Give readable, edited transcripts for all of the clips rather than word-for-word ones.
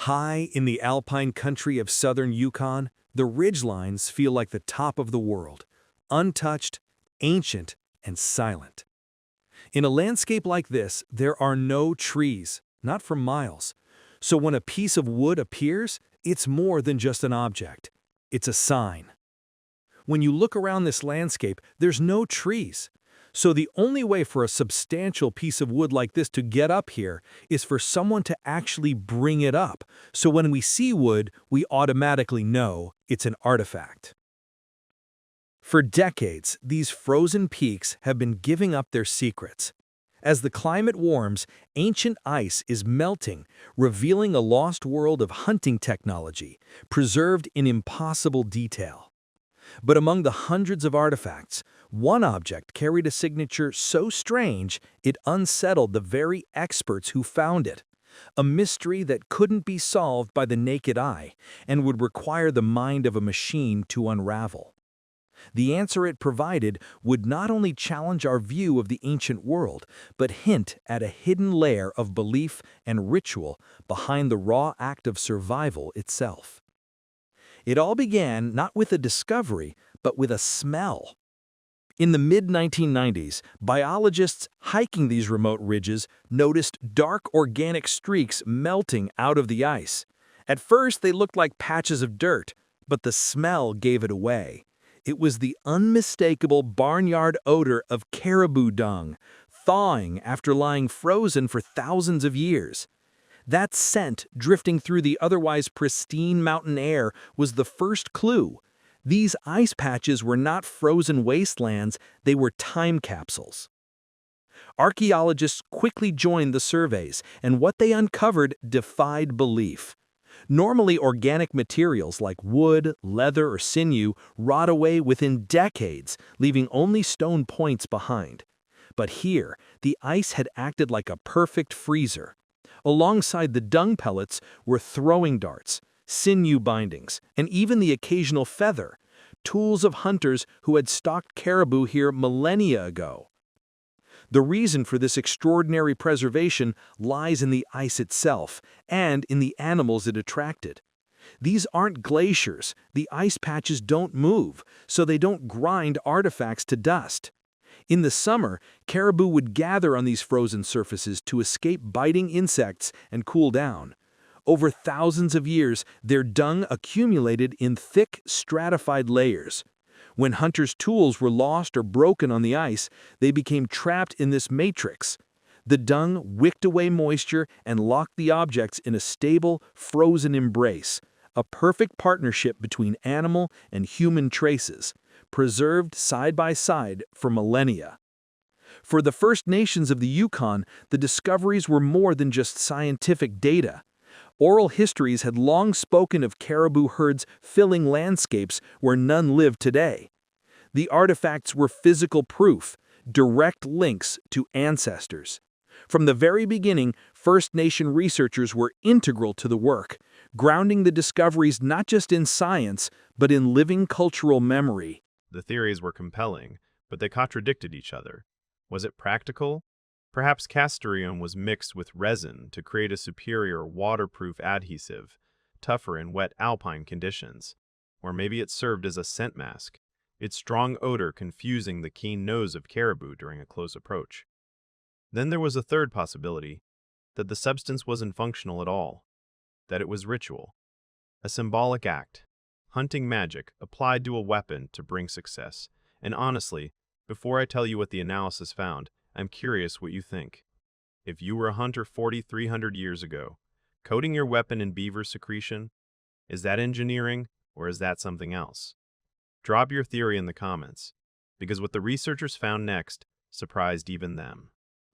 High in the alpine country of southern Yukon, the ridgelines feel like the top of the world, untouched, ancient, and silent. In a landscape like this, there are no trees, not for miles. So when a piece of wood appears, it's more than just an object. It's a sign. When you look around this landscape, there's no trees. So the only way for a substantial piece of wood like this to get up here is for someone to actually bring it up. So when we see wood, we automatically know it's an artifact. For decades, these frozen peaks have been giving up their secrets. As the climate warms, ancient ice is melting, revealing a lost world of hunting technology, preserved in impossible detail. But among the hundreds of artifacts, one object carried a signature so strange it unsettled the very experts who found it. A mystery that couldn't be solved by the naked eye and would require the mind of a machine to unravel. The answer it provided would not only challenge our view of the ancient world, but hint at a hidden layer of belief and ritual behind the raw act of survival itself. It all began not with a discovery, but with a smell. In the mid-1990s, biologists hiking these remote ridges noticed dark organic streaks melting out of the ice. At first, they looked like patches of dirt, but the smell gave it away. It was the unmistakable barnyard odor of caribou dung, thawing after lying frozen for thousands of years. That scent drifting through the otherwise pristine mountain air was the first clue. These ice patches were not frozen wastelands, they were time capsules. Archaeologists quickly joined the surveys, and what they uncovered defied belief. Normally, organic materials like wood, leather, or sinew rot away within decades, leaving only stone points behind. But here, the ice had acted like a perfect freezer. Alongside the dung pellets were throwing darts, sinew bindings, and even the occasional feather, tools of hunters who had stalked caribou here millennia ago. The reason for this extraordinary preservation lies in the ice itself and in the animals it attracted. These aren't glaciers, the ice patches don't move, so they don't grind artifacts to dust. In the summer, caribou would gather on these frozen surfaces to escape biting insects and cool down. Over thousands of years, their dung accumulated in thick, stratified layers. When hunters' tools were lost or broken on the ice, they became trapped in this matrix. The dung wicked away moisture and locked the objects in a stable, frozen embrace, a perfect partnership between animal and human traces, preserved side by side for millennia. For the First Nations of the Yukon, the discoveries were more than just scientific data. Oral histories had long spoken of caribou herds filling landscapes where none live today. The artifacts were physical proof, direct links to ancestors. From the very beginning, First Nation researchers were integral to the work, grounding the discoveries not just in science, but in living cultural memory. The theories were compelling, but they contradicted each other. Was it practical? Perhaps castoreum was mixed with resin to create a superior waterproof adhesive, tougher in wet alpine conditions. Or maybe it served as a scent mask, its strong odor confusing the keen nose of caribou during a close approach. Then there was a third possibility, that the substance wasn't functional at all, that it was ritual, a symbolic act, hunting magic applied to a weapon to bring success. And honestly, before I tell you what the analysis found, I'm curious what you think. If you were a hunter 4,300 years ago, coating your weapon in beaver secretion, is that engineering or is that something else? Drop your theory in the comments, because what the researchers found next surprised even them.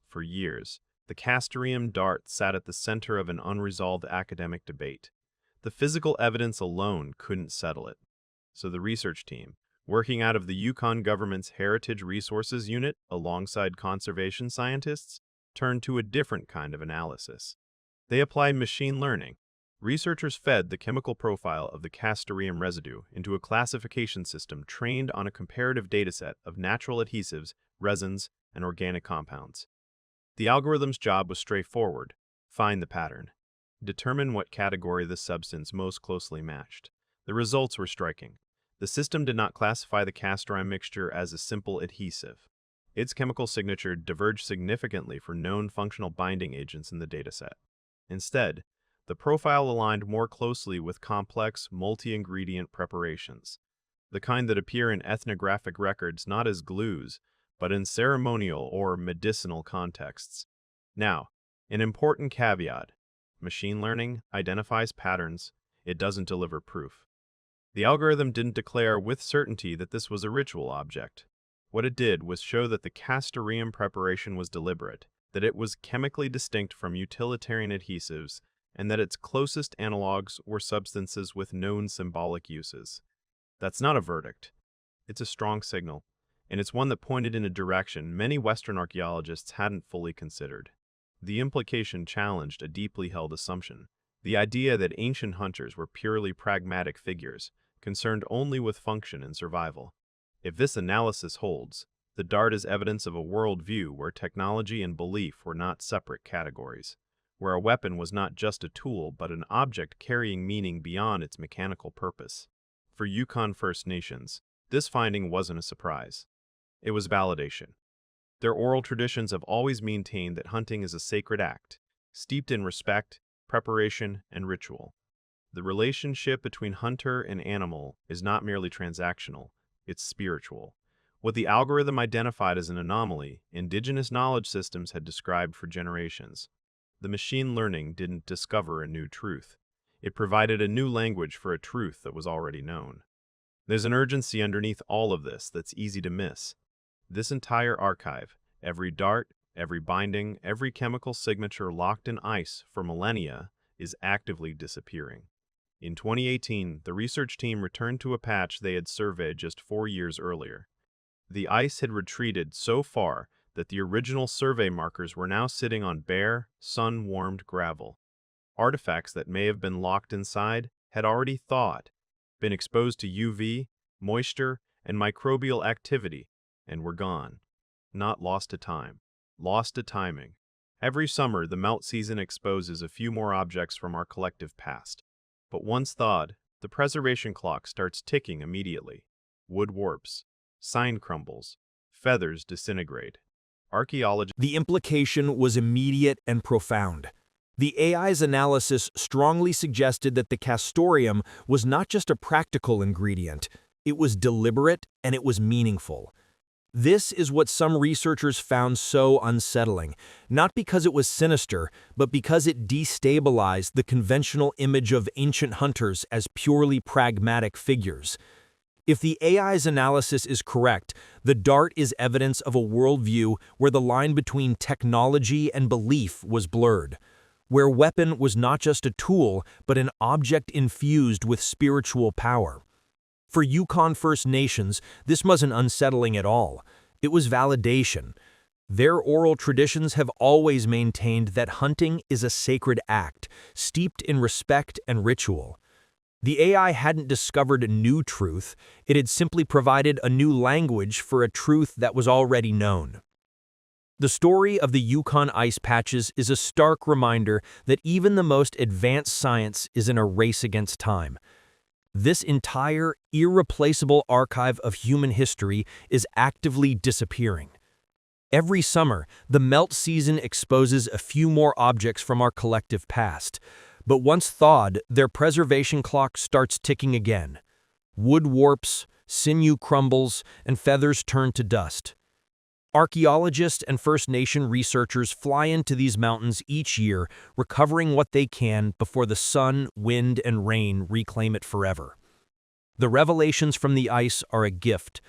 For years, the castoreum dart sat at the center of an unresolved academic debate. The physical evidence alone couldn't settle it. So the research team, working out of the Yukon government's Heritage Resources Unit alongside conservation scientists, turned to a different kind of analysis. They applied machine learning. Researchers fed the chemical profile of the castoreum residue into a classification system trained on a comparative dataset of natural adhesives, resins, and organic compounds. The algorithm's job was straightforward: find the pattern. determine what category this substance most closely matched. The results were striking. The system did not classify the castoreum mixture as a simple adhesive. Its chemical signature diverged significantly from known functional binding agents in the dataset. Instead, the profile aligned more closely with complex, multi-ingredient preparations, the kind that appear in ethnographic records not as glues, but in ceremonial or medicinal contexts. Now, an important caveat: machine learning identifies patterns, it doesn't deliver proof. The algorithm didn't declare with certainty that this was a ritual object. What it did was show that the castoreum preparation was deliberate, that it was chemically distinct from utilitarian adhesives, and that its closest analogs were substances with known symbolic uses. That's not a verdict. It's a strong signal, and it's one that pointed in a direction many Western archaeologists hadn't fully considered. The implication challenged a deeply held assumption, the idea that ancient hunters were purely pragmatic figures, concerned only with function and survival. If this analysis holds, the dart is evidence of a worldview where technology and belief were not separate categories, where a weapon was not just a tool but an object carrying meaning beyond its mechanical purpose. For Yukon First Nations, this finding wasn't a surprise. It was validation. Their oral traditions have always maintained that hunting is a sacred act, steeped in respect, preparation, and ritual. The relationship between hunter and animal is not merely transactional, it's spiritual. What the algorithm identified as an anomaly, indigenous knowledge systems had described for generations. The machine learning didn't discover a new truth. It provided a new language for a truth that was already known. There's an urgency underneath all of this that's easy to miss. This entire archive, every dart, every binding, every chemical signature locked in ice for millennia, is actively disappearing. In 2018, the research team returned to a patch they had surveyed just 4 years earlier. The ice had retreated so far that the original survey markers were now sitting on bare, sun-warmed gravel. Artifacts that may have been locked inside had already thawed, been exposed to UV, moisture, and microbial activity, and were gone. Not lost to time, lost to timing. Every summer, the melt season exposes a few more objects from our collective past. But once thawed, the preservation clock starts ticking immediately. Wood warps, sign crumbles, feathers disintegrate. The implication was immediate and profound. The AI's analysis strongly suggested that the castoreum was not just a practical ingredient, it was deliberate and it was meaningful. This is what some researchers found so unsettling, not because it was sinister, but because it destabilized the conventional image of ancient hunters as purely pragmatic figures. If the AI's analysis is correct, the dart is evidence of a worldview where the line between technology and belief was blurred, where weapon was not just a tool, but an object infused with spiritual power. For Yukon First Nations, this wasn't unsettling at all. It was validation. Their oral traditions have always maintained that hunting is a sacred act, steeped in respect and ritual. The AI hadn't discovered a new truth, it had simply provided a new language for a truth that was already known. The story of the Yukon ice patches is a stark reminder that even the most advanced science is in a race against time. This entire, irreplaceable archive of human history is actively disappearing. Every summer, the melt season exposes a few more objects from our collective past, but once thawed, their preservation clock starts ticking again. Wood warps, sinew crumbles, and feathers turn to dust. Archaeologists and First Nation researchers fly into these mountains each year, recovering what they can before the sun, wind, and rain reclaim it forever. The revelations from the ice are a gift,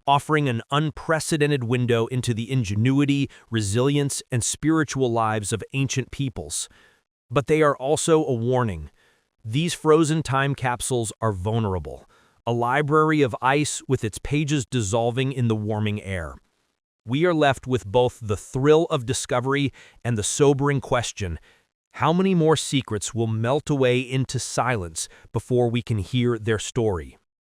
offering an unprecedented window into the ingenuity, resilience, and spiritual lives of ancient peoples. But they are also a warning. These frozen time capsules are vulnerable, a library of ice with its pages dissolving in the warming air. We are left with both the thrill of discovery and the sobering question, how many more secrets will melt away into silence before we can hear their story?